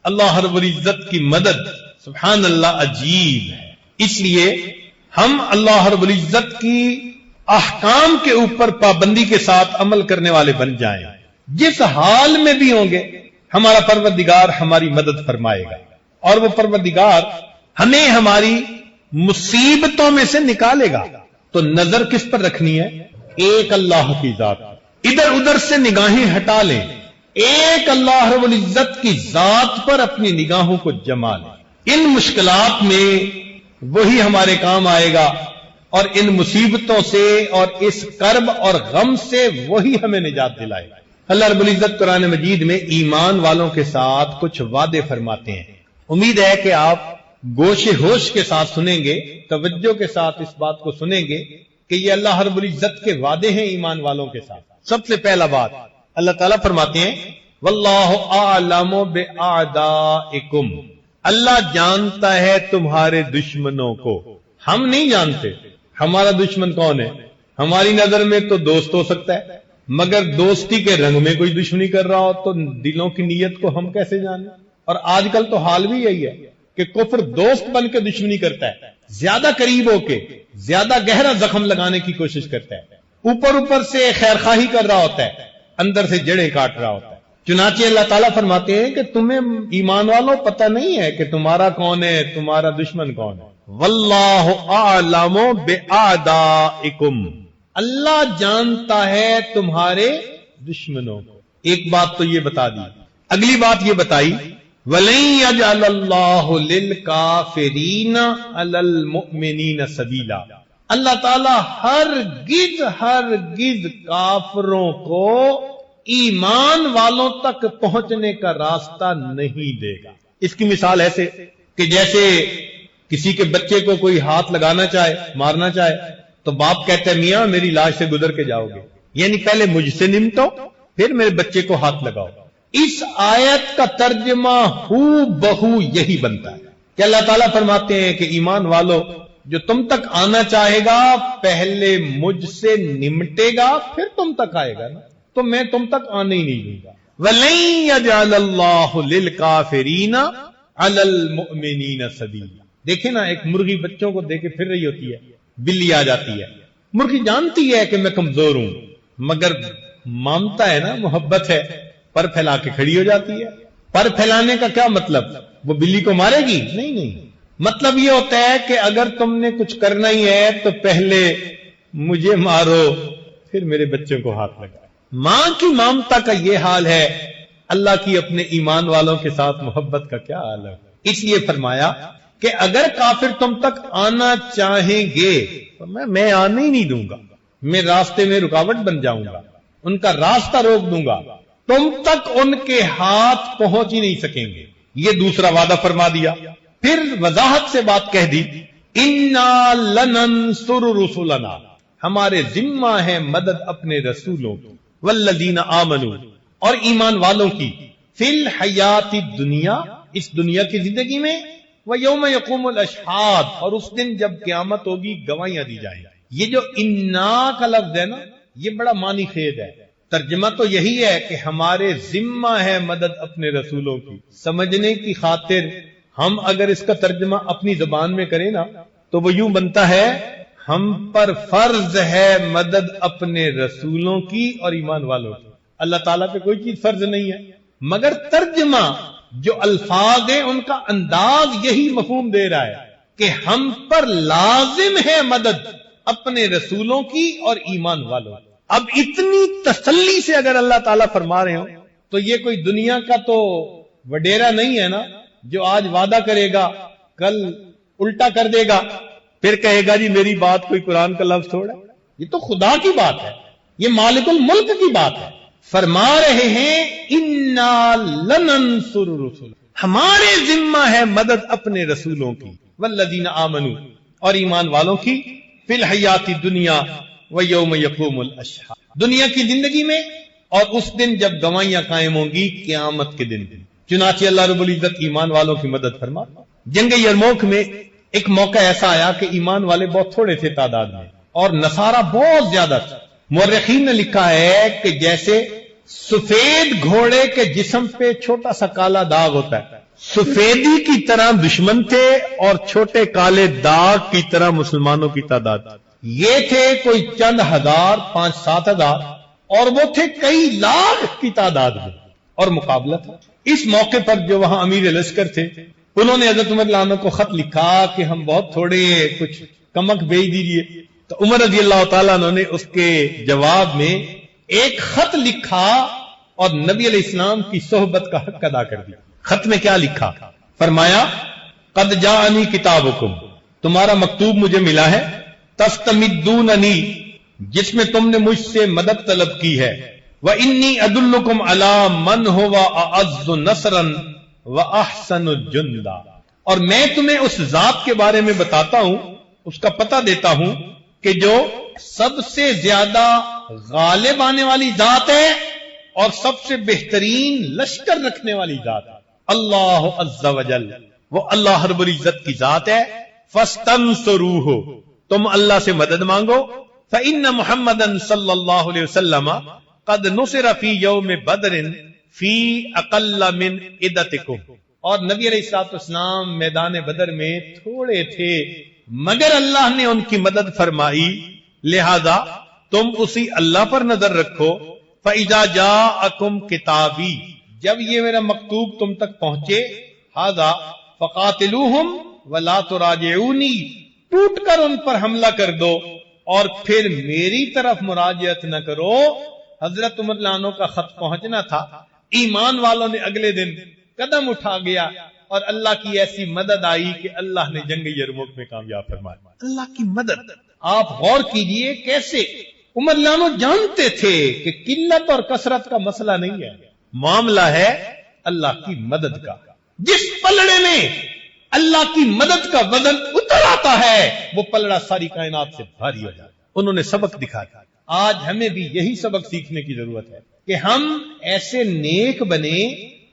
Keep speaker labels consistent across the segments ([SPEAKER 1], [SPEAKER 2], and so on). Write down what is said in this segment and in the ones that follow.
[SPEAKER 1] اللہ رب العزت کی مدد سبحان اللہ عجیب ہے. اس لیے ہم اللہ رب العزت کی احکام کے اوپر پابندی کے ساتھ عمل کرنے والے بن جائیں. جس حال میں بھی ہوں گے ہمارا پروردگار ہماری مدد فرمائے گا، اور وہ پروردگار ہمیں ہماری مصیبتوں میں سے نکالے گا. تو نظر کس پر رکھنی ہے؟ ایک اللہ کی ذات. ادھر ادھر سے نگاہیں ہٹا لیں، ایک اللہ رب العزت کی ذات پر اپنی نگاہوں کو جما لیں. ان مشکلات میں وہی ہمارے کام آئے گا، اور ان مصیبتوں سے اور اس کرب اور غم سے وہی ہمیں نجات دلائے گا. اللہ رب العزت قرآن مجید میں ایمان والوں کے ساتھ کچھ وعدے فرماتے ہیں. امید ہے کہ آپ گوش ہوش کے ساتھ سنیں گے، توجہ کے ساتھ اس بات کو سنیں گے کہ یہ اللہ رب العزت کے وعدے ہیں ایمان والوں کے ساتھ. سب سے پہلا بات اللہ تعالیٰ فرماتے ہیں واللہ اعلم باعدائکم، اللہ جانتا ہے تمہارے دشمنوں کو. ہم نہیں جانتے ہمارا دشمن کون ہے. ہماری نظر میں تو دوست ہو سکتا ہے، مگر دوستی کے رنگ میں کوئی دشمنی کر رہا ہو تو دلوں کی نیت کو ہم کیسے جانیں؟ اور آج کل تو حال بھی یہی ہے کہ کفر دوست بن کے دشمنی کرتا ہے، زیادہ قریب ہو کے زیادہ گہرا زخم لگانے کی کوشش کرتا ہے. اوپر اوپر سے خیر خواہی کر رہا ہوتا ہے، اندر سے جڑیں کاٹ رہا ہوتا ہے. چنانچہ اللہ تعالیٰ فرماتے ہیں کہ تمہیں ایمان والوں پتہ نہیں ہے کہ تمہارا کون ہے، تمہارا دشمن کون ہے. واللہ اعلم باعدائکم، اللہ جانتا ہے تمہارے دشمنوں کو. ایک بات تو یہ بتا دی. اگلی بات یہ بتائی وَلَن يَجْعَلَ اللَّهُ لِلْكَافِرِينَ عَلَى الْمُؤْمِنِينَ سَبِيلًا، اللہ تعالیٰ ہرگز کافروں کو ایمان والوں تک پہنچنے کا راستہ نہیں دے گا. اس کی مثال ایسے کہ جیسے کسی کے بچے کو کوئی ہاتھ لگانا چاہے، مارنا چاہے، تو باپ کہتا ہے میاں میری لاش سے گزر کے جاؤ گے، یعنی پہلے مجھ سے نمٹو پھر میرے بچے کو ہاتھ لگاؤ. اس آیت کا ترجمہ ہو بہو یہی بنتا ہے کہ اللہ تعالیٰ فرماتے ہیں کہ ایمان والو جو تم تک آنا چاہے گا پہلے مجھ سے نمٹے گا پھر تم تک آئے گا نا، تو میں تم تک آنے ہی نہیں دوں گا. وَلَن يَجْعَلَ اللَّهُ لِلْكَافِرِينَ عَلَى الْمُؤْمِنِينَ سَبِيلًا. دیکھیں نا، ایک مرغی بچوں کو دے کے پھر رہی ہوتی ہے، بلی آ جاتی ہے. مرغی جانتی ہے کہ میں کمزور ہوں، مگر مامتا ہے نا، محبت ہے، پر پھیلا کے کھڑی ہو جاتی ہے. پر پھیلانے کا کیا مطلب؟ وہ بلی کو مارے گی؟ نہیں، مطلب یہ ہوتا ہے کہ اگر تم نے کچھ کرنا ہی ہے تو پہلے مجھے مارو پھر میرے بچوں کو ہاتھ لگائے. ماں کی مامتا کا یہ حال ہے، اللہ کی اپنے ایمان والوں کے ساتھ محبت کا کیا حال ہے. اس لیے فرمایا کہ اگر کافر تم تک آنا چاہیں گے تو میں آنے ہی نہیں دوں گا، میں راستے میں رکاوٹ بن جاؤں گا، ان کا راستہ روک دوں گا، تم تک ان کے ہاتھ پہنچ ہی نہیں سکیں گے. یہ دوسرا وعدہ فرما دیا. پھر وضاحت سے بات کہہ دی اِنَّا لَنَنْصُرُ رُسُلَنَا، ہمارے ذمہ ہے مدد اپنے رسولوں کی، وَالَّذِينَ آمَنُوا، اور ایمان والوں کی، فِي الْحَيَاةِ الدُّنْيَا، اس دنیا کی زندگی میں، وَيَوْمَ يَقُومُ الْأَشْهَادُ، اور اس دن جب قیامت ہوگی گواہیاں دی جائیں. یہ جو اِنَّا کا لفظ ہے نا، یہ بڑا معنی خیز ہے. ترجمہ تو یہی ہے کہ ہمارے ذمہ ہے مدد اپنے رسولوں کی. سمجھنے کی خاطر ہم اگر اس کا ترجمہ اپنی زبان میں کریں نا تو وہ یوں بنتا ہے ہم پر فرض ہے مدد اپنے رسولوں کی اور ایمان والوں کی. اللہ تعالیٰ پہ کوئی چیز فرض نہیں ہے، مگر ترجمہ جو الفاظ ہیں ان کا انداز یہی مفہوم دے رہا ہے کہ ہم پر لازم ہے مدد اپنے رسولوں کی اور ایمان والوں کی. اب اتنی تسلی سے اگر اللہ تعالیٰ فرما رہے ہوں تو یہ کوئی دنیا کا تو وڈیرا نہیں ہے نا جو آج وعدہ کرے گا کل الٹا کر دے گا پھر کہے گا جی میری بات کوئی قرآن کا لفظ تھوڑا. یہ تو خدا کی بات ہے، یہ مالک الملک کی بات ہے. فرما رہے ہیں اِنَّا لَنَنْصُرُ رُسُلَنَا، ہمارے ذمہ ہے مدد اپنے رسولوں کی، وَالَّذِينَ آمَنُوا، اور ایمان والوں کی، فِي الْحَيَاةِ الدُّنْيَا وَيَوْمَ يَقُومُ الْأَشْهَادُ، دنیا کی زندگی میں اور اس دن جب گواہیاں قائم ہوں گی قیامت کے دن. چنانچہ اللہ رب العزت ایمان والوں کی مدد فرما. جنگ یرموک میں ایک موقع ایسا آیا کہ ایمان والے بہت تھوڑے تھے تعداد میں اور نصارہ بہت زیادہ تھے. مورخین نے لکھا ہے کہ جیسے سفید گھوڑے کے جسم پہ چھوٹا سا کالا داغ ہوتا ہے سفیدی کی طرح دشمن تھے اور چھوٹے کالے داغ کی طرح مسلمانوں کی تعداد. یہ تھے کوئی چند ہزار، 5-7 ہزار، اور وہ تھے کئی لاکھ کی تعداد میں، اور مقابلہ تھا. اس موقع پر جو وہاں امیر لشکر تھے انہوں نے حضرت عمر رضی اللہ عنہ کو خط لکھا کہ ہم بہت تھوڑے، کچھ کمک بھیج دیجیے. تو عمر رضی اللہ تعالیٰ عنہ نے اس کے جواب میں ایک خط لکھا اور نبی علیہ السلام کی صحبت کا حق ادا کر دیا. خط میں کیا لکھا؟ فرمایا قد جاءنی کتابکم، تمہارا مکتوب مجھے ملا ہے، تستمدوننی، جس میں تم نے مجھ سے مدد طلب کی ہے، وانی ادلکم علی من هو اعز نصرا واحسن جندا، اور میں تمہیں اس ذات کے بارے میں بتاتا ہوں، اس کا پتہ دیتا ہوں کہ جو سب سے زیادہ غالب آنے والی ذات ہے اور سب سے بہترین لشکر رکھنے والی ذات ہے. اللہ عز وجل، وہ اللہ رب العزت کی ذات ہے. فاستنصروہ، تم اللہ سے مدد مانگو. فإن محمدًا صلی اللہ علیہ وسلم قد نصر فی یوم بدر فی اقل من عدتکم، اور نبی علیہ الصلوۃ والسلام میدان بدر میں تھوڑے تھے مگر اللہ نے ان کی مدد فرمائی، لہذا تم اسی اللہ پر نظر رکھو. فإذا جاءکم کتابی، جب یہ میرا مکتوب تم تک پہنچے، ھذا فقاتلوہم ولا تراجعونی، ٹوٹ کر ان پر حملہ کر دو اور پھر میری طرف مراجعت نہ کرو. حضرت عمر رضی اللہ عنہ کا خط پہنچنا تھا، ایمان والوں نے اگلے دن قدم اٹھا گیا اور اللہ کی ایسی مدد آئی کہ اللہ نے جنگ یرموک میں کامیاب فرمایا. اللہ کی مدد، آپ غور کیجئے کیسے عمر رضی اللہ عنہ جانتے تھے کہ قلت اور کثرت کا مسئلہ نہیں ہے، معاملہ ہے اللہ کی مدد کا. جس پلڑے میں اللہ کی مدد کا وزن اتر آتا ہے وہ پلڑا ساری کائنات سے بھاری ہو جاتا ہے. انہوں نے سبق دکھایا. آج ہمیں بھی یہی سبق سیکھنے کی ضرورت ہے کہ ہم ایسے نیک بنے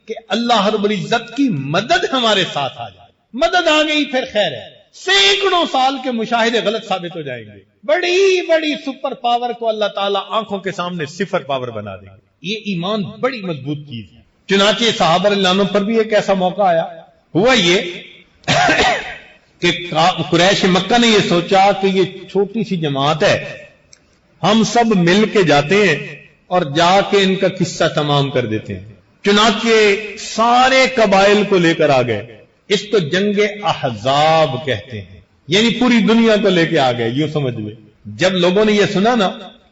[SPEAKER 1] کہ اللہ رب العزت کی مدد ہمارے ساتھ آ جائے. مدد آ گئی پھر خیر ہے، سینکڑوں سال کے مشاہدے غلط ثابت ہو جائیں گے. بڑی بڑی سپر پاور کو اللہ تعالیٰ آنکھوں کے سامنے صفر پاور بنا دیں گے. یہ ایمان بڑی مضبوط چیز ہے. چنانچہ صحابہ رضی اللہ عنہ پر بھی ایک ایسا موقع آیا. ہوا یہ کہ قریش مکہ نے یہ سوچا کہ یہ چھوٹی سی جماعت ہے، ہم سب مل کے جاتے ہیں اور جا کے ان کا قصہ تمام کر دیتے ہیں. چنانچہ سارے قبائل کو لے کر آ گئے. اس کو جنگ احزاب کہتے ہیں، یعنی پوری دنیا کو لے کے آ گئے. یوں سمجھ لیں جب لوگوں نے یہ سنا نا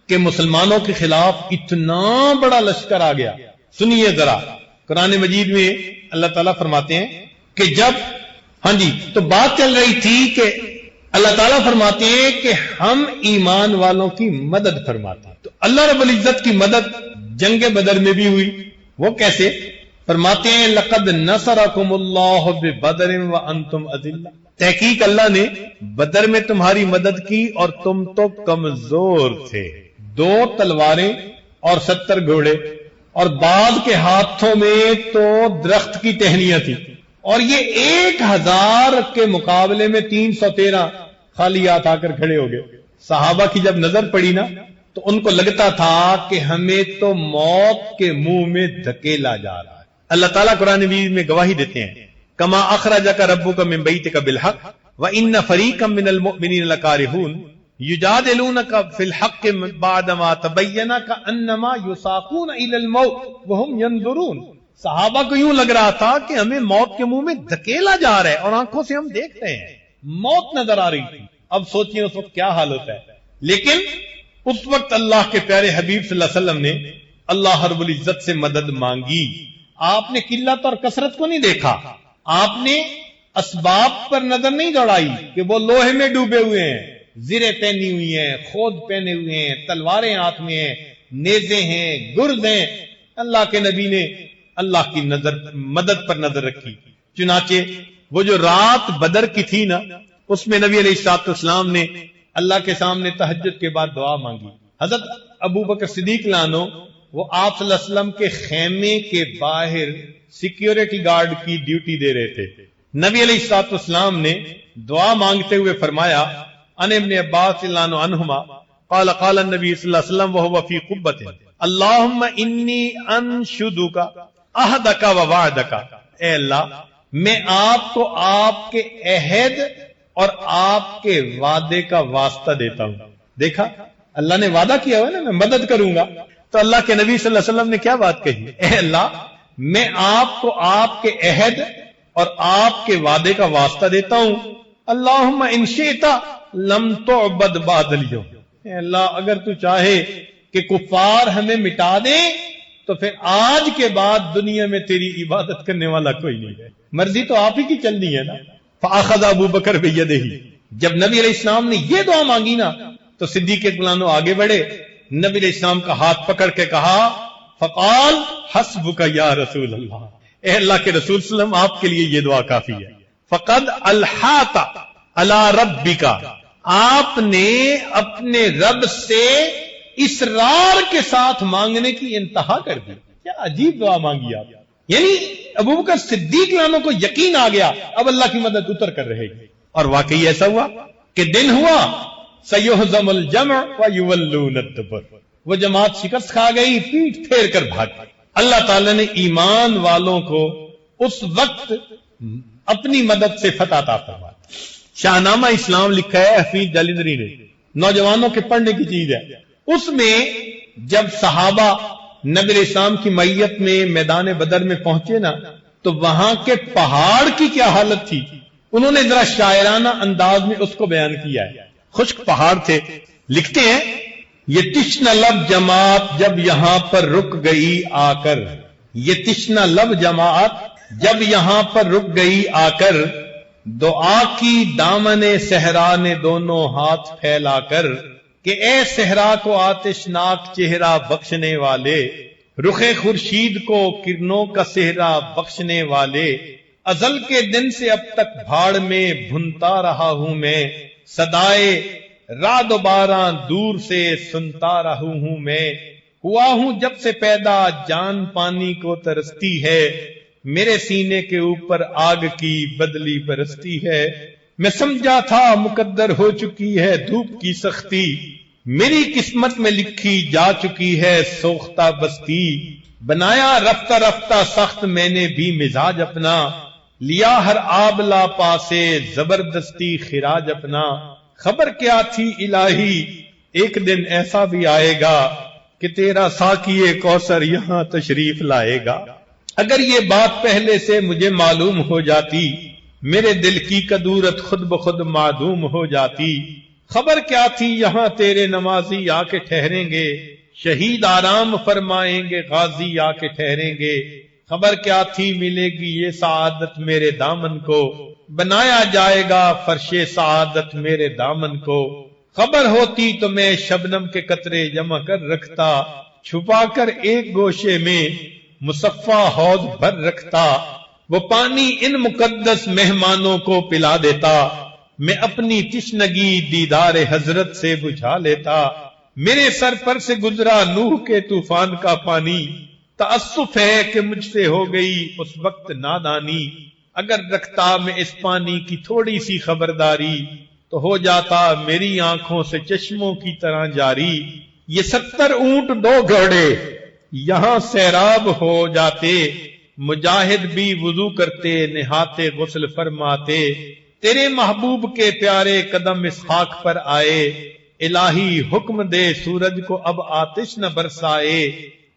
[SPEAKER 1] کہ مسلمانوں کے خلاف اتنا بڑا لشکر آ گیا، سنیے ذرا قرآن مجید میں اللہ تعالیٰ فرماتے ہیں کہ جب تو بات چل رہی تھی کہ اللہ تعالیٰ فرماتے ہیں کہ ہم ایمان والوں کی مدد فرماتے ہیں. تو اللہ رب العزت کی مدد جنگ بدر میں بھی ہوئی. وہ کیسے؟ فرماتے ہیں لقد نصرکم اللہ ببدر وانتم اذلہ، تحقیق اللہ نے بدر میں تمہاری مدد کی اور تم تو کمزور تھے. 2 تلواریں اور 70 گھوڑے، اور بعض کے ہاتھوں میں تو درخت کی ٹہنیاں تھی، اور یہ 1000 کے مقابلے میں 313 خالی ہاتھ آ کر کھڑے ہو گئے. صحابہ کی جب نظر پڑی نا تو ان کو لگتا تھا کہ ہمیں تو موت کے منہ میں دھکیلا جا رہا ہے. اللہ تعالیٰ قرآن مجید میں گواہی دیتے ہیں کما اخرجک ربک من بیتک بالحق وان فریقا من المؤمنین لکارہون یجادلونک فی الحق بعدما تبین کانما یساقون الی الموت وهم ينظرون. صحابہ کو یوں لگ رہا تھا کہ ہمیں موت کے منہ میں دھکیلا جا رہا ہے اور آنکھوں سے ہم دیکھ رہے ہیں، موت نظر آ رہی تھی. اب سوچئے اس وقت کیا حال ہوتا ہے. لیکن اس وقت اللہ کے پیارے حبیب صلی اللہ علیہ وسلم نے اللہ رب العزت سے مدد مانگی. آپ نے قلت اور کثرت کو نہیں دیکھا، آپ نے اسباب پر نظر نہیں دوڑائی کہ وہ لوہے میں ڈوبے ہوئے ہیں، زریں پہنی ہوئی ہیں، خود پہنے ہوئے ہیں، تلواریں ہاتھ میں ہیں، نیزے ہیں، گرز ہیں. اللہ کے نبی نے اللہ کی مدد پر نظر رکھی. چنانچہ وہ جو رات بدر کی تھی نا، اس میں نبی علیہ الصلوۃ والسلام نے اللہ کے سامنے تہجد کے بعد دعا مانگی. حضرت ابو بکر صدیق لانو وہ آپ صلی اللہ علیہ وسلم کے خیمے کے باہر سیکیورٹی گارڈ کی ڈیوٹی دے رہے تھے. نبی علیہ الصلوۃ والسلام نے دعا مانگتے ہوئے فرمایا ان ابن عباس رضی اللہ عنہما قال قال النبی صلی اللہ علیہ وسلم وهو فی قبۃ اللهم انی انشدک عہدک و وعدک، اے اللہ میں آپ کو آپ کے عہد اور آپ کے وعدے کا واسطہ دیتا ہوں. دیکھا اللہ نے وعدہ کیا ہوا نا میں مدد کروں گا. تو اللہ کے نبی صلی اللہ علیہ وسلم نے کیا بات کہی؟ اے اللہ میں آپ کو آپ کے عہد اور آپ کے وعدے کا واسطہ دیتا ہوں. اللہم ان شئت لم تعبد بعد اليوم. اے اللہ اگر تو چاہے کہ کفار ہمیں مٹا دے تو پھر آج کے بعد دنیا میں تیری عبادت کرنے والا کوئی نہیں ہے. مرضی تو آپ ہی کی چلنی ہے نا. فاخذ ابو بکر بیدہ. جب نبی علیہ السلام نے یہ دعا مانگی نا تو صدیق اکبر آگے بڑھے, نبی علیہ السلام کا ہاتھ پکڑ کے کہا فقال حسبک یا رسول اللہ. اے اللہ کے رسول صلی اللہ علیہ وسلم آپ کے لیے یہ دعا کافی ہے. فقد الحاط علی ربک, آپ نے اپنے رب سے اصرار کے ساتھ مانگنے کی انتہا کر دی. کیا عجیب دعا مانگی آپ. یعنی ابو بکر صدیق لانوں کو یقین آ گیا اب اللہ کی مدد اتر کر رہے گی. اور واقعی ایسا ہوا کہ دن ہوا سیہزم الجمع ویولون الدبر, وہ جماعت شکست کھا گئی, پیٹ پھیر کر بھاگ گئی. اللہ تعالی نے ایمان والوں کو اس وقت اپنی مدد سے فتح عطا فرمائی. شاہنامہ اسلام لکھا ہے حفیظ جالندری نے, نوجوانوں کے پڑھنے کی چیز ہے. اس میں جب صحابہ نبی علیہ السلام کی معیت میں میدان بدر میں پہنچے نا تو وہاں کے پہاڑ کی کیا حالت تھی انہوں نے ذرا شاعرانہ انداز میں اس کو بیان کیا ہے. خشک پہاڑ تھے. لکھتے ہیں یہ تشنہ لب جماعت جب یہاں پر رک گئی آ کر, یہ تشنہ لب جماعت جب یہاں پر رک گئی آ کر, دعا کی دامن صحرا نے دونوں ہاتھ پھیلا کر, کہ اے صحرا کو آتشناک چہرہ بخشنے والے, رخ خورشید کو کرنوں کا صحرا بخشنے والے, ازل کے دن سے اب تک بھاڑ میں بھنتا رہا ہوں میں, صدائے رعد و باراں دور سے سنتا رہا ہوں میں, ہوا ہوں جب سے پیدا جان پانی کو ترستی ہے, میرے سینے کے اوپر آگ کی بدلی برستی ہے, میں سمجھا تھا مقدر ہو چکی ہے دھوپ کی سختی, میری قسمت میں لکھی جا چکی ہے سوختہ بستی, بنایا رفتہ رفتہ سخت میں نے بھی مزاج اپنا, لیا ہر آبلا پاسے زبردستی خراج اپنا, خبر کیا تھی الہی ایک دن ایسا بھی آئے گا کہ تیرا ساقیے کوثر یہاں تشریف لائے گا. اگر یہ بات پہلے سے مجھے معلوم ہو جاتی میرے دل کی کدورت خود بخود معدوم ہو جاتی, خبر کیا تھی یہاں تیرے نمازی آ کے ٹھہریں گے, شہید آرام فرمائیں گے غازی آ کے ٹھہریں گے, خبر کیا تھی ملے گی یہ سعادت میرے دامن کو, بنایا جائے گا فرش سعادت میرے دامن کو, خبر ہوتی تو میں شبنم کے قطرے جمع کر رکھتا, چھپا کر ایک گوشے میں مصفا حوض بھر رکھتا, وہ پانی ان مقدس مہمانوں کو پلا دیتا, میں اپنی تشنگی دیدار حضرت سے بجھا لیتا, میرے سر پر سے گزرا نوح کے طوفان کا پانی, تأسف ہے کہ مجھ سے ہو گئی اس وقت نادانی, اگر رکھتا میں اس پانی کی تھوڑی سی خبرداری تو ہو جاتا میری آنکھوں سے چشموں کی طرح جاری, یہ 70 اونٹ 2 گھوڑے یہاں سیراب ہو جاتے, مجاہد بھی وضو کرتے نہاتے غسل فرماتے, تیرے محبوب کے پیارے قدم اس خاک پر آئے, الہی حکم دے سورج کو اب آتش نہ برسائے,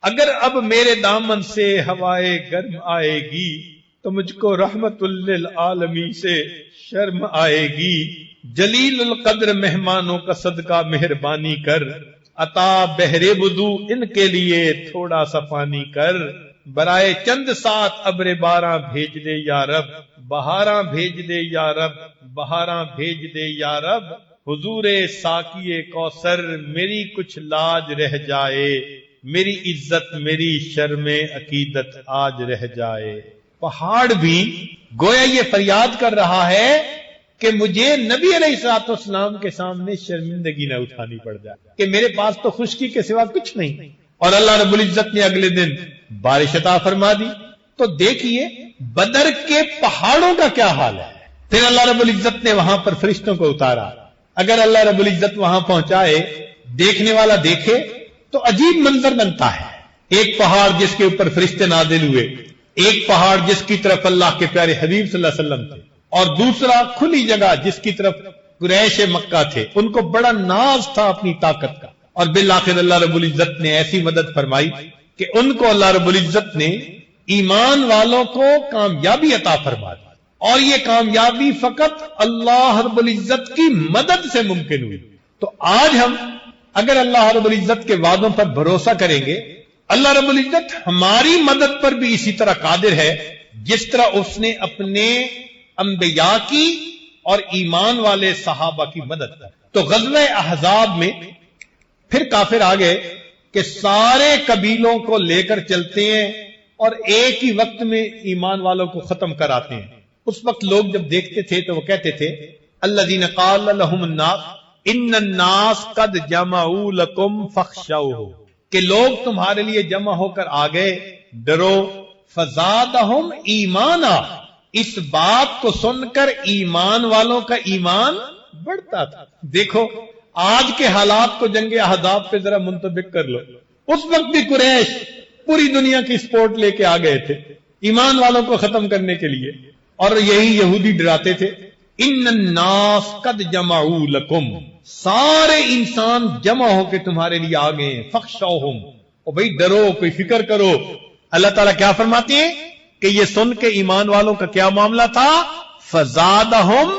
[SPEAKER 1] اگر اب میرے دامن سے ہوائے گرم آئے گی تو مجھ کو رحمت للعالمین سے شرم آئے گی, جلیل القدر مہمانوں کا صدقہ مہربانی کر, عطا بہرے وضو ان کے لیے تھوڑا سا پانی کر, برائے چند ساتھ ابر باراں بھیج دے یا رب, بہاراں بھیج دے یا رب, بہاراں بھیج دے یا رب, حضور ساقی کوثر میری کچھ لاج رہ جائے, میری عزت میری شرم عقیدت آج رہ جائے. پہاڑ بھی گویا یہ فریاد کر رہا ہے کہ مجھے نبی علیہ الصلوۃ والسلام کے سامنے شرمندگی نہ اٹھانی پڑ جائے کہ میرے پاس تو خشکی کے سوا کچھ نہیں. اور اللہ رب العزت نے اگلے دن بارش عطا فرما دی. تو دیکھیے بدر کے پہاڑوں کا کیا حال ہے. پھر اللہ رب العزت نے وہاں پر فرشتوں کو اتارا. اگر اللہ رب العزت وہاں پہنچائے, دیکھنے والا دیکھے تو عجیب منظر بنتا ہے. ایک پہاڑ جس کے اوپر فرشتے نازل ہوئے, ایک پہاڑ جس کی طرف اللہ کے پیارے حبیب صلی اللہ علیہ وسلم تھے، اور دوسرا کھلی جگہ جس کی طرف قریش مکہ تھے، ان کو بڑا ناز تھا اپنی طاقت کا، اور بالآخر اللہ رب العزت نے ایسی مدد فرمائی کہ ان کو اللہ رب العزت نے ایمان والوں کو کامیابی عطا فرما دی، اور یہ کامیابی فقط اللہ رب العزت کی مدد سے ممکن ہوئی۔ تو آج ہم اگر اللہ رب العزت کے وعدوں پر بھروسہ کریں گے، اللہ رب العزت ہماری مدد پر بھی اسی طرح قادر ہے جس طرح اس نے اپنے انبیاء کی اور ایمان والے صحابہ کی مدد کی۔ تو غزوہ احزاب میں پھر کافر آ گئے کہ سارے قبیلوں کو لے کر چلتے ہیں اور ایک ہی وقت میں ایمان والوں کو ختم کراتے ہیں۔ اس وقت لوگ جب دیکھتے تھے تو وہ کہتے تھے الذین قال لهم الناس ان الناس قد جمعوا لکم فاخشوهم، کہ لوگ تمہارے لیے جمع ہو کر آ گئے، ڈرو۔ فزادہم ایمانا، اس بات کو سن کر ایمان والوں کا ایمان بڑھتا تھا۔ دیکھو آج کے حالات کو جنگ احزاب پہ ذرا منطبق کر لو، اس وقت بھی قریش پوری دنیا کی سپورٹ لے کے آ گئے تھے ایمان والوں کو ختم کرنے کے لیے، اور یہی یہودی ڈراتے تھے ان الناس قد جمعوا لکم، سارے انسان جمع ہو کے تمہارے لیے آ گئے، فخشوہم، او بھئی ڈرو، کوئی فکر کرو۔ اللہ تعالیٰ کیا فرماتے ہیں کہ یہ سن کے ایمان والوں کا کیا معاملہ تھا؟ فزادہم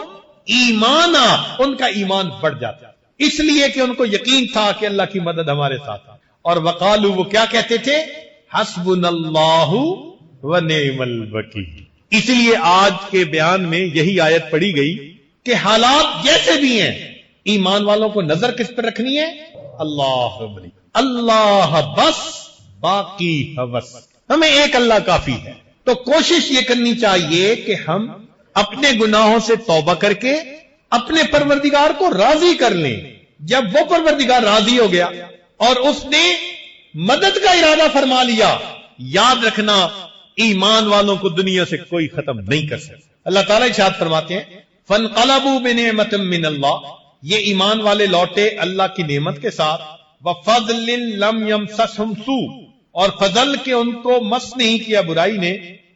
[SPEAKER 1] ایمانا، ان کا ایمان بڑھ جاتا، اس لیے کہ ان کو یقین تھا کہ اللہ کی مدد ہمارے ساتھ ہے۔ اور وقالو، وہ کیا کہتے تھے؟ حسبنا اللہ ونعم الوکیل۔ اس لیے آج کے بیان میں یہی آیت پڑھی گئی کہ حالات جیسے بھی ہیں ایمان والوں کو نظر کس پر رکھنی ہے؟ اللہ رب العزت، اللہ بس، باقی ہوس، ہمیں ایک اللہ کافی ہے۔ تو کوشش یہ کرنی چاہیے کہ ہم اپنے گناہوں سے توبہ کر کے اپنے پروردگار کو راضی کر لیں۔ جب وہ پروردگار راضی ہو گیا اور اس نے مدد کا ارادہ فرما لیا، یاد رکھنا ایمان والوں کو دنیا سے کوئی ختم نہیں کر سکتا۔ اللہ تعالیٰ ارشاد فرماتے ہیں فانقلبوا بنعمت من اللہ، یہ ایمان والے لوٹے اللہ کی نعمت کے ساتھ، وفضل لم یمسسہم سوء، اور فضل کے ان کو مس نہیں کیا برائی نے،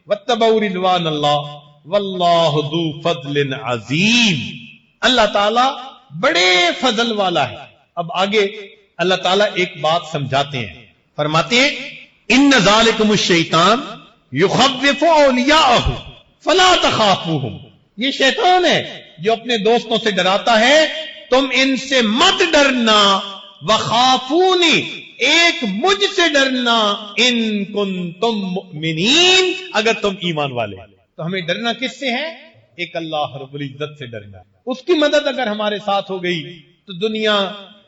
[SPEAKER 1] واتبعوا رضوان اللہ واللہ ذو فضل عظیم، اللہ تعالیٰ بڑے فضل والا ہے۔ اب آگے اللہ تعالیٰ ایک بات سمجھاتے ہیں، فرماتے ہیں ان ذالکم الشیطان یخوف اولیاءہ فلا تخافوہم، یہ شیطان ہے جو اپنے دوستوں سے ڈراتا ہے، تم ان سے مت ڈرنا، وخافونی، ایک مجھ سے ڈرنا، ان کنتم مؤمنین، اگر تم ایمان والے۔ تو ہمیں ڈرنا کس سے ہے؟ ایک اللہ رب العزت سے ڈرنا، اس کی مدد اگر ہمارے ساتھ ہو گئی تو دنیا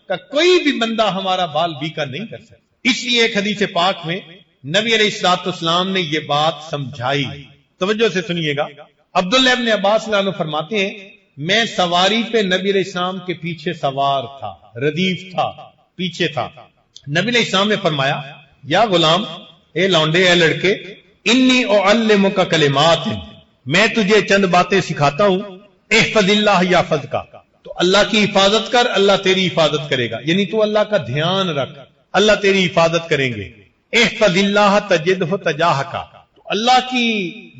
[SPEAKER 1] کا کوئی بھی بندہ ہمارا بال بیکا نہیں کر سکتا۔ اس لیے ایک حدیث پاک میں نبی علیہ الصلوۃ والسلام نے یہ بات سمجھائی، توجہ سے سنیے گا۔ عبداللہ ابن عباس رضی اللہ عنہ فرماتے ہیں میں سواری پہ نبی علیہ السلام کے پیچھے سوار تھا، ردیف تھا، پیچھے تھا۔ نبی علیہ السلام نے فرمایا یا غلام، اے لونڈے، اے لڑکے، انی اعلمک کلمات، میں تجھے چند باتیں سکھاتا ہوں، احفظ اللہ یحفظ کا، تو اللہ کی حفاظت کر، اللہ تیری حفاظت کرے گا، یعنی تو اللہ کا دھیان رکھ، اللہ تیری حفاظت کریں گے۔ احفظ اللہ تجدہ تجاہک، تو اللہ کی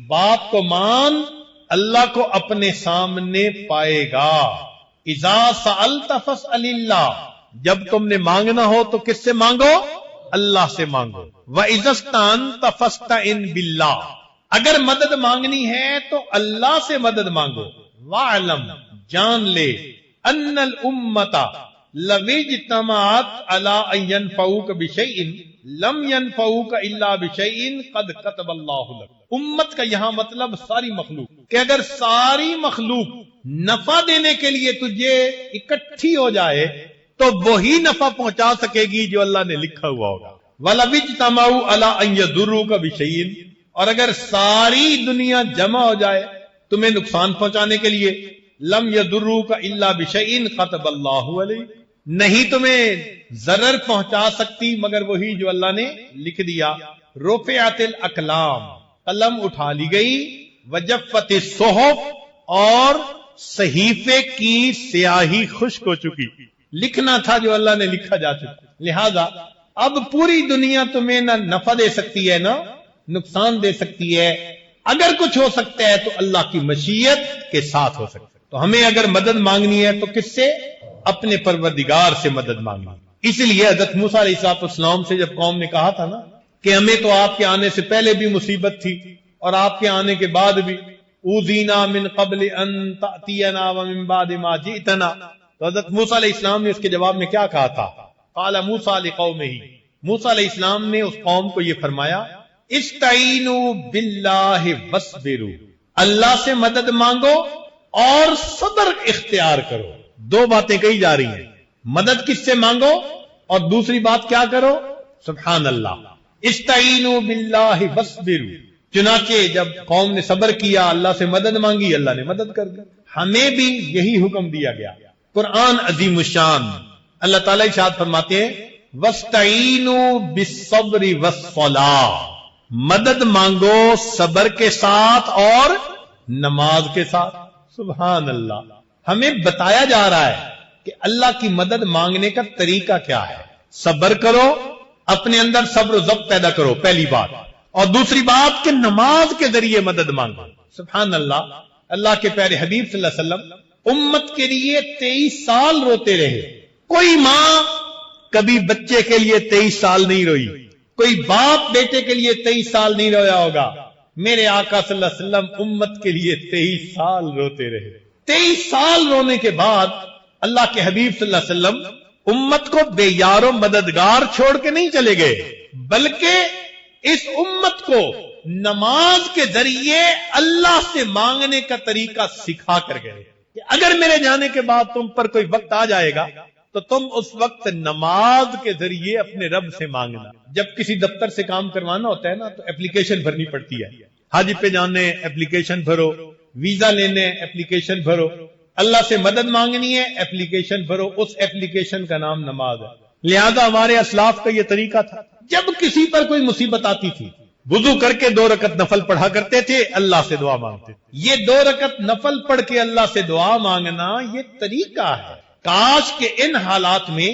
[SPEAKER 1] بات کو مان، اللہ کو اپنے سامنے پائے گا۔ اذا سألت فاسأل اللہ، جب تم نے مانگنا ہو تو کس سے مانگو؟ اللہ سے مانگو۔ وَإِذَا اسْتَعَنْتَ فَاسْتَعِنْ بِاللَّهِ، اگر مدد مانگنی ہے تو اللہ سے مدد مانگو۔ وَاعْلَمْ، جان لے، أَنَّ الْأُمَّةَ لَوِ اجْتَمَعَتْ عَلَىٰ أَن يَنفَعُوكَ بِشَيْءٍ لَمْ يَنفَعُوكَ إِلَّا بِشَيْءٍ قَدْ كَتَبَ اللَّهُ لَكَ، امت کا یہاں مطلب ساری مخلوق، کہ اگر ساری مخلوق نفع دینے کے لیے تجھے اکٹھی ہو جائے تو وہی نفع پہنچا سکے گی جو اللہ نے لکھا ہوا ہوگا۔ وَلَوِ اجْتَمَعُوا عَلَىٰ أَن يَضُرُّوكَ بِشَيْءٍ، اور اگر ساری دنیا جمع ہو جائے تمہیں نقصان پہنچانے کے لیے، لم يضروك الا بشيء كتب الله علیہ، نہیں تمہیں ضرر پہنچا سکتی مگر وہی جو اللہ نے لکھ دیا۔ رفعت الاقلام، قلم اٹھا لی گئی، وجفت الصحف، اور صحیفے کی سیاہی خشک ہو چکی، لکھنا تھا جو اللہ نے لکھا جا چکا، لہذا اب پوری دنیا تمہیں نہ نفع دے سکتی ہے نہ نقصان دے سکتی ہے، اگر کچھ ہو سکتا ہے تو اللہ کی مشیت کے ساتھ ہو سکتا ہے۔ تو ہمیں اگر مدد مانگنی ہے تو کس سے؟ اپنے پروردگار سے مدد مانگنی۔ اس لیے حضرت موسیٰ علیہ السلام سے جب قوم نے کہا تھا نا کہ ہمیں تو آپ کے آنے سے پہلے بھی مصیبت تھی اور آپ کے آنے کے بعد بھی، اوذینا من قبل ان تأتینا ومن بعد ما جئتنا، تو حضرت موسیٰ علیہ السلام نے اس کے جواب میں کیا کہا تھا؟ قال موسیٰ لقومہ، موسیٰ علیہ السلام نے اس قوم کو یہ فرمایا استعینوا باللہ واصبروا، اللہ سے مدد مانگو اور صبر اختیار کرو۔ دو باتیں کہی جا رہی ہیں، مدد کس سے مانگو اور دوسری بات کیا کرو؟ سبحان اللہ، استعینوا باللہ واصبروا۔ چنانچہ جب قوم نے صبر کیا، اللہ سے مدد مانگی، اللہ نے مدد کر دی۔ ہمیں بھی یہی حکم دیا گیا۔ قرآن عظیم الشان، اللہ تعالیٰ ارشاد فرماتے ہیں وَاسْتَعِینُوا بِالصَّبْرِ وَالصَّلَاةِ، مدد مانگو صبر کے ساتھ اور نماز کے ساتھ۔ سبحان اللہ، ہمیں بتایا جا رہا ہے کہ اللہ کی مدد مانگنے کا طریقہ کیا ہے۔ صبر کرو، اپنے اندر صبر و ضبط پیدا کرو، پہلی بات، اور دوسری بات کہ نماز کے ذریعے مدد مانگو۔ سبحان اللہ، اللہ کے پیارے حبیب صلی اللہ علیہ وسلم امت کے لیے 23 سال روتے رہے۔ کوئی ماں کبھی بچے کے لیے 23 سال نہیں روئی، کوئی باپ بیٹے کے لیے 23 سال نہیں رویا ہوگا۔ میرے آقا صلی اللہ علیہ وسلم امت کے لیے 23 سال روتے رہے۔ 23 سال رونے کے بعد اللہ کے حبیب صلی اللہ علیہ وسلم امت کو بے یار و مددگار چھوڑ کے نہیں چلے گئے، بلکہ اس امت کو نماز کے ذریعے اللہ سے مانگنے کا طریقہ سکھا کر گئے کہ اگر میرے جانے کے بعد تم پر کوئی وقت آ جائے گا تو تم اس وقت نماز کے ذریعے اپنے رب سے مانگنا۔ جب کسی دفتر سے کام کروانا ہوتا ہے نا تو اپلیکیشن بھرنی پڑتی ہے، حج پہ جانے اپلیکیشن بھرو، ویزا لینے اپلیکیشن بھرو، اللہ سے مدد مانگنی ہے اپلیکیشن بھرو، اس اپلیکیشن کا نام نماز ہے۔ لہذا ہمارے اسلاف کا یہ طریقہ تھا، جب کسی پر کوئی مصیبت آتی تھی وضو کر کے 2 رکعت نفل پڑھا کرتے تھے، اللہ سے دعا مانگتے تھے۔ یہ 2 رکعت نفل پڑھ کے اللہ سے دعا مانگنا یہ طریقہ ہے۔ کاش کہ ان حالات میں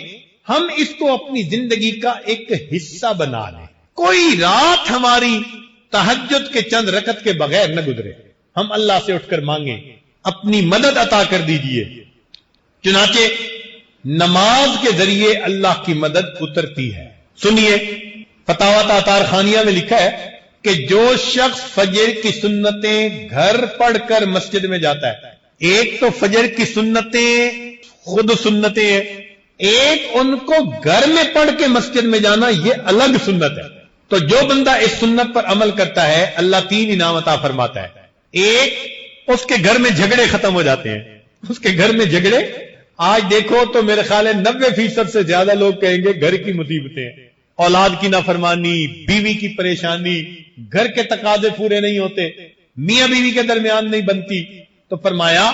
[SPEAKER 1] ہم اس کو اپنی زندگی کا ایک حصہ بنا لیں، کوئی رات ہماری تہجد کے چند رکعت کے بغیر نہ گزرے، ہم اللہ سے اٹھ کر مانگیں اپنی مدد عطا کر دیجئے۔ چنانچہ نماز کے ذریعے اللہ کی مدد اترتی ہے۔ سنیے، فتاوی تاتار خانیہ میں لکھا ہے کہ جو شخص فجر کی سنتیں گھر پڑھ کر مسجد میں جاتا ہے، ایک تو فجر کی سنتیں خود سنتیں ہیں، ایک ان کو گھر میں پڑھ کے مسجد میں جانا یہ الگ سنت ہے، تو جو بندہ اس سنت پر عمل کرتا ہے اللہ 3 انعام عطا فرماتا ہے۔ ایک، اس کے گھر میں جھگڑے ختم ہو جاتے ہیں۔ اس کے گھر میں جھگڑے آج دیکھو تو میرے خیال ہے 90% سے زیادہ لوگ کہیں گے گھر کی مصیبتیں، اولاد کی نافرمانی، بیوی کی پریشانی، گھر کے تقاضے پورے نہیں ہوتے، میاں بیوی کے درمیان نہیں بنتی۔ تو فرمایا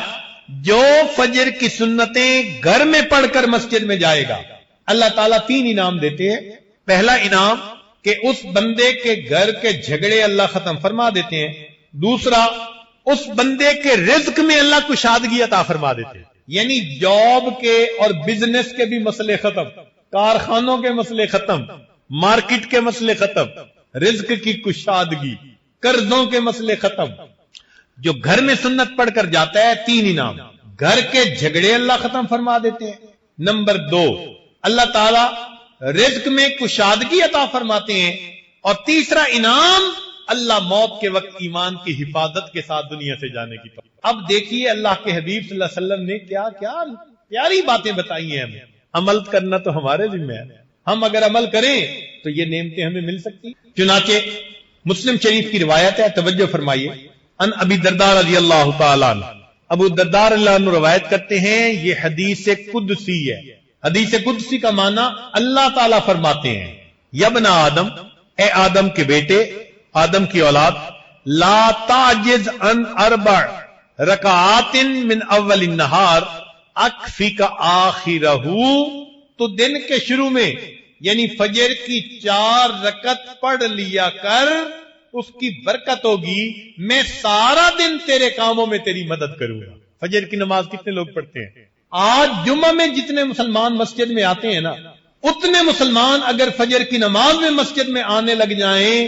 [SPEAKER 1] جو فجر کی سنتیں گھر میں پڑھ کر مسجد میں جائے گا اللہ تعالیٰ 3 انعام دیتے ہیں۔ پہلا انعام کہ اس بندے کے گھر کے جھگڑے اللہ ختم فرما دیتے ہیں۔ دوسرا، اس بندے کے رزق میں اللہ کشادگی عطا فرما دیتے ہیں، یعنی جاب کے اور بزنس کے بھی مسئلے ختم، کارخانوں کے مسئلے ختم، مارکیٹ کے مسئلے ختم، رزق کی کشادگی، قرضوں کے مسئلے ختم۔ جو گھر میں سنت پڑھ کر جاتا ہے 3 انعام، گھر کے جھگڑے اللہ ختم فرما دیتے ہیں۔ نمبر 2، اللہ تعالیٰ رزق میں کشادگی عطا فرماتے ہیں، اور تیسرا انعام اللہ موت کے وقت ایمان کی حفاظت کے ساتھ دنیا سے جانے کی۔ اب دیکھیے اللہ کے حبیب صلی اللہ علیہ وسلم نے کیا کیا پیاری باتیں بتائی ہیں ہمیں، عمل کرنا تو ہمارے ذمہ ہے، ہم اگر عمل کریں تو یہ نعمتیں ہمیں مل سکتی۔ چنانچہ مسلم شریف کی روایت ہے، توجہ فرمائیے، ان ابی الدرداء رضی اللہ تعالیٰ عنہ، ابو الدرداء رضی اللہ عنہ روایت کرتے ہیں، یہ حدیث قدسی ہے۔ حدیث قدسی کا معنی اللہ تعالیٰ فرماتے ہیں، یا ابن آدم، اے آدم کے بیٹے، آدم کی اولاد، لا تعجز عن 4 رکعات من اول النہار اکفیک آخرہ، تو دن کے شروع میں یعنی فجر کی 4 رکعت پڑھ لیا کر، اس کی برکت ہوگی، میں سارا دن تیرے کاموں میں تیری مدد کروں گا۔ فجر کی نماز کتنے لوگ پڑھتے ہیں؟ آج جمعہ میں جتنے مسلمان مسجد میں آتے ہیں نا، اتنے مسلمان اگر فجر کی نماز میں مسجد میں آنے لگ جائیں،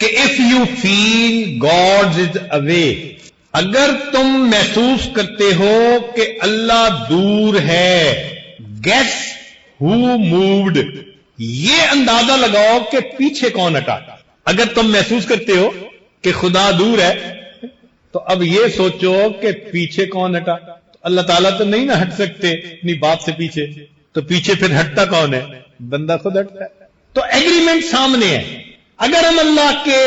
[SPEAKER 1] کہ if you feel God is away, اگر تم محسوس کرتے ہو کہ اللہ دور ہے، guess who moved، یہ اندازہ لگاؤ کہ پیچھے کون ہٹا۔ اگر تم محسوس کرتے ہو کہ خدا دور ہے تو اب یہ سوچو کہ پیچھے کون ہٹا۔ اللہ تعالیٰ تو نہیں نہ ہٹ سکتے اپنی بات سے پیچھے، تو پیچھے پھر ہٹتا کون ہے؟ بندہ خود ہٹتا ہے۔ تو ایگریمنٹ سامنے ہے، اگر ہم اللہ کے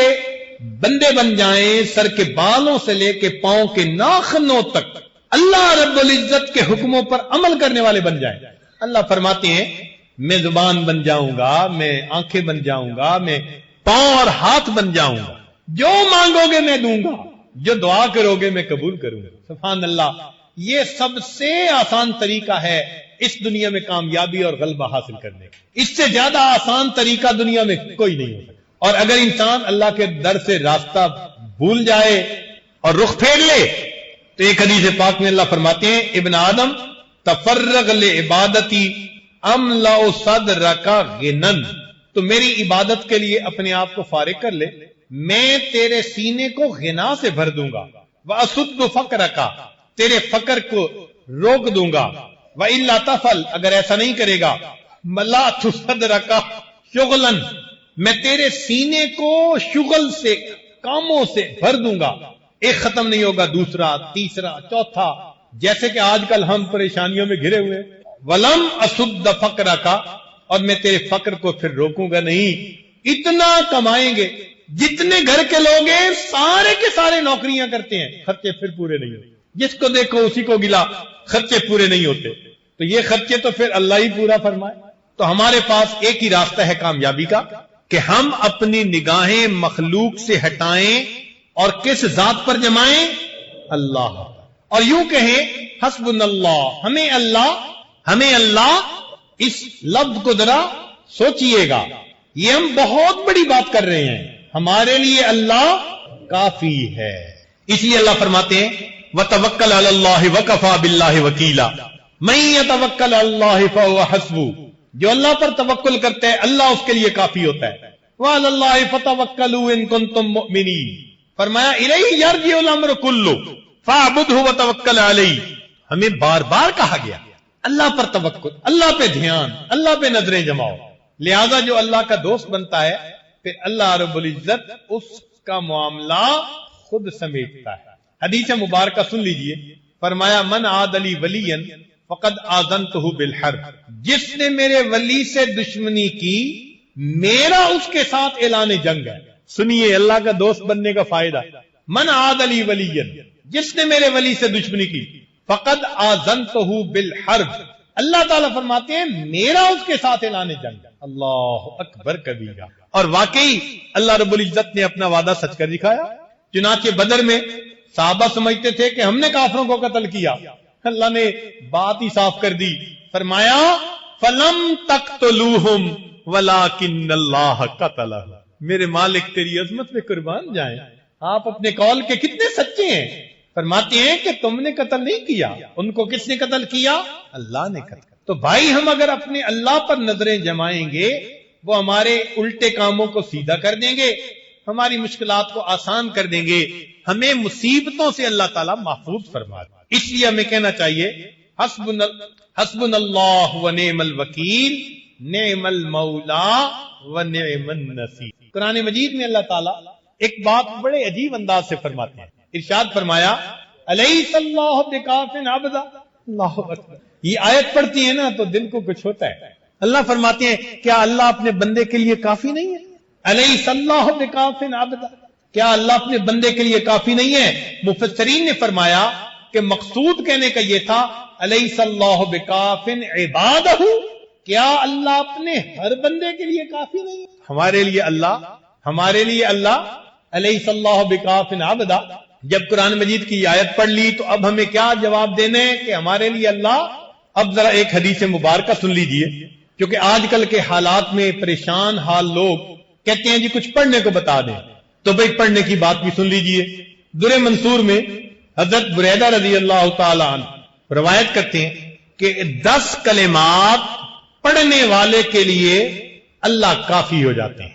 [SPEAKER 1] بندے بن جائیں، سر کے بالوں سے لے کے پاؤں کے ناخنوں تک اللہ رب العزت کے حکموں پر عمل کرنے والے بن جائیں، اللہ فرماتے ہیں میں زبان بن جاؤں گا، میں آنکھیں بن جاؤں گا، میں پاؤں اور ہاتھ بن جاؤں گا، جو مانگو گے میں دوں گا، جو دعا کرو گے میں قبول کروں گا۔ سبحان اللہ، یہ سب سے آسان طریقہ ہے اس دنیا میں کامیابی اور غلبہ حاصل کرنے کا۔ اس سے زیادہ آسان طریقہ دنیا میں کوئی نہیں ہو سکتا۔ اور اگر انسان اللہ کے در سے راستہ بھول جائے اور رخ پھیر لے تو ایک حدیث پاک میں اللہ فرماتے ہیں ابن آدم تفرغ لعبادتی املأ صدرک غنن، تو میری عبادت کے لیے اپنے آپ کو فارغ کر لے، میں تیرے سینے کو غنا سے بھر دوں گا، واسد فقرک، تیرے فقر کو روک دوں گا، وَإِلَّا تَفَلْ، اگر ایسا نہیں کرے گا، مَلَأْتُ صَدْرَكَ شُغْلًا، میں تیرے سینے کو شغل سے، کاموں سے بھر دوں گا، ایک ختم نہیں ہوگا، دوسرا، تیسرا، چوتھا، جیسے کہ آج کل ہم پریشانیوں میں گھرے ہوئے۔ وَلَمْ أَسُدَّ فَقْرَكَ، اور میں تیرے فقر کو پھر روکوں گا نہیں۔ اتنا کمائیں گے، جتنے گھر کے لوگ ہیں سارے کے سارے نوکریاں کرتے ہیں، خرچے پھر پورے نہیں ہوتے، جس کو دیکھو اسی کو گلا، خرچے پورے نہیں ہوتے، تو یہ خرچے تو پھر اللہ ہی پورا فرمائے۔ تو ہمارے پاس ایک ہی راستہ ہے کامیابی کا کہ ہم اپنی نگاہیں مخلوق سے ہٹائیں اور کس ذات پر جمائیں؟ اللہ، اور یوں کہیں حسبنا اللہ، ہمیں اللہ، اس لفظ کو ذرا سوچئے گا، یہ ہم بہت بڑی بات کر رہے ہیں، ہمارے لیے اللہ کافی ہے۔ اس لیے اللہ فرماتے ہیں وَتَوَكَّلْ عَلَى اللَّهِ وَكَفَى بِاللَّهِ وَكِيلًا، مَن يَتَوَكَّلْ عَلَى اللَّهِ فَهُوَ حَسْبُهُ، جو اللہ پر توکل کرتا ہے اللہ اس کے لیے کافی ہوتا ہے۔ وَعَلَى اللَّهِ فَتَوَكَّلُوا إِن كُنتُم مُؤْمِنِينَ، فرمایا إِلَيْهِ يَرْجِعُ الْأَمْرُ كُلُّهُ فَاعْبُدْهُ وَتَوَكَّلْ عَلَيْهِ، ہمیں بار بار کہا گیا اللہ پر توکل، اللہ پہ دھیان، اللہ پہ نظریں جماؤ، لہذا جو اللہ کا دوست بنتا ہے پھر اللہ رب العزت اس کا معاملہ خود سمیٹتا ہے۔ حدیث مبارکہ سن لیجئے، فرمایا من عاد لی ولیا فقد آذنتہ بالحرب، جس نے میرے ولی سے دشمنی کی میرا اس کے ساتھ اعلان جنگ ہے۔ سنیے اللہ کا دوست بننے کا فائدہ، من عاد لی ولیا، جس نے میرے ولی سے دشمنی کی، فقد آذنتہ بالحرب، اللہ تعالیٰ فرماتے ہیں میرا اس کے ساتھ اعلان جنگ ہے۔ اللہ اکبر کبیرہ، اور واقعی اللہ رب العزت نے اپنا وعدہ سچ کر دکھایا۔ چنانچہ بدر میں صحابہ سمجھتے تھے کہ ہم نے کافروں کو قتل کیا، اللہ نے بات ہی صاف کر دی، فرمایا فَلَمْ تَقْتُلُوهُمْ وَلَكِنَّ اللَّهَ قَتَلَهُمْ، میرے مالک تیری عظمت پہ قربان جائیں، آپ اپنے قول کے کتنے سچے ہیں۔ فرماتے ہیں کہ تم نے قتل نہیں کیا، ان کو کس نے قتل کیا؟ اللہ نے قتل۔ تو بھائی ہم اگر اپنے اللہ پر نظریں جمائیں گے وہ ہمارے الٹے کاموں کو سیدھا کر دیں گے، ہماری مشکلات کو آسان کر دیں گے، ہمیں مصیبتوں سے اللہ تعالیٰ محفوظ فرما دے۔ اس لیے ہمیں کہنا چاہیے حسبنا اللہ و نعم الوکیل، نعم المولا و نعم النصیر۔ قرآن مجید میں اللہ تعالیٰ ایک بات بڑے عجیب انداز سے فرماتے ہیں، ارشاد فرمایا الیس اللہ بکاف عبدا، اللہ اکبر، یہ آیت پڑھتی ہے نا تو دل کو کچھ ہوتا ہے۔ اللہ فرماتے ہیں کیا اللہ اپنے بندے کے لیے کافی نہیں ہے؟ الیس اللہ بکاف عبدا، کیا اللہ اپنے بندے کے لیے کافی نہیں ہے؟ مفسرین نے فرمایا کہ مقصود کہنے کا یہ تھا الیس اللہ بکاف عبادہ، کیا اللہ اپنے ہر بندے کے لیے کافی نہیں ہے؟ ہمارے لیے اللہ الیس اللہ بکاف عبدا۔ جب قرآن مجید کی آیت پڑھ لی تو اب ہمیں کیا جواب دینے کہ ہمارے لیے اللہ؟ اب ذرا ایک حدیث مبارکہ سن لیجئے، کیونکہ آج کل کے حالات میں پریشان حال لوگ کہتے ہیں جی کچھ پڑھنے کو بتا دیں، تو بھئی پڑھنے کی بات بھی سن لیجئے۔ در منصور میں حضرت بریدہ رضی اللہ تعالی عنہ روایت کرتے ہیں کہ 10 کلمات پڑھنے والے کے لیے اللہ کافی ہو جاتے ہیں۔